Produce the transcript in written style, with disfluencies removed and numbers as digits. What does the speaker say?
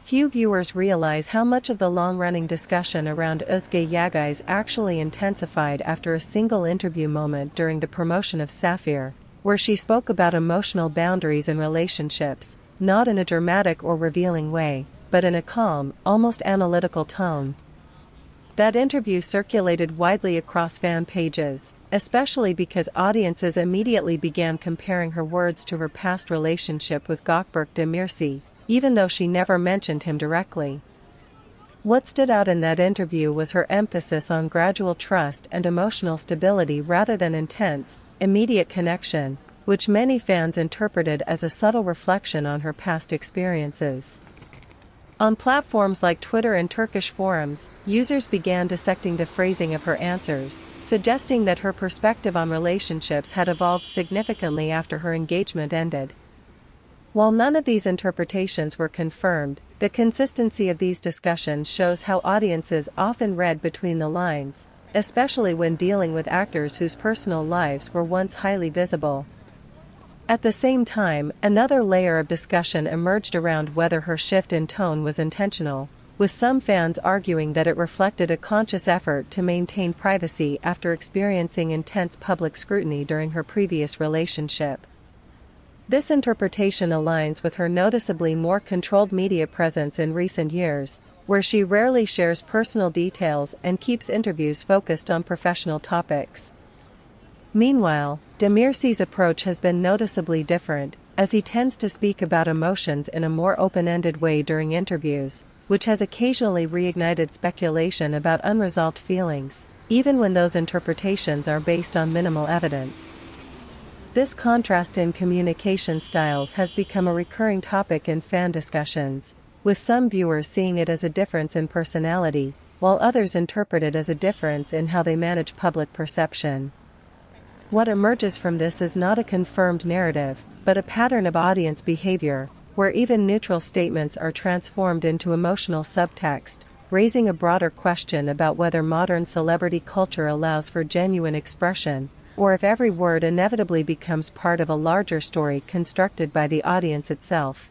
Few viewers realize how much of the long-running discussion around Özge Yağız actually intensified after a single interview moment during the promotion of Sapphire, where she spoke about emotional boundaries in relationships, not in a dramatic or revealing way, but in a calm, almost analytical tone. That interview circulated widely across fan pages, especially because audiences immediately began comparing her words to her past relationship with Gökberk Demirci, even though she never mentioned him directly. What stood out in that interview was her emphasis on gradual trust and emotional stability rather than intense, immediate connection, which many fans interpreted as a subtle reflection on her past experiences. On platforms like Twitter and Turkish forums, users began dissecting the phrasing of her answers, suggesting that her perspective on relationships had evolved significantly after her engagement ended. While none of these interpretations were confirmed, the consistency of these discussions shows how audiences often read between the lines, especially when dealing with actors whose personal lives were once highly visible. At the same time, another layer of discussion emerged around whether her shift in tone was intentional, with some fans arguing that it reflected a conscious effort to maintain privacy after experiencing intense public scrutiny during her previous relationship. This interpretation aligns with her noticeably more controlled media presence in recent years, where she rarely shares personal details and keeps interviews focused on professional topics. Meanwhile, Demirci's approach has been noticeably different, as he tends to speak about emotions in a more open-ended way during interviews, which has occasionally reignited speculation about unresolved feelings, even when those interpretations are based on minimal evidence. This contrast in communication styles has become a recurring topic in fan discussions, with some viewers seeing it as a difference in personality, while others interpret it as a difference in how they manage public perception. What emerges from this is not a confirmed narrative, but a pattern of audience behavior, where even neutral statements are transformed into emotional subtext, raising a broader question about whether modern celebrity culture allows for genuine expression, or if every word inevitably becomes part of a larger story constructed by the audience itself.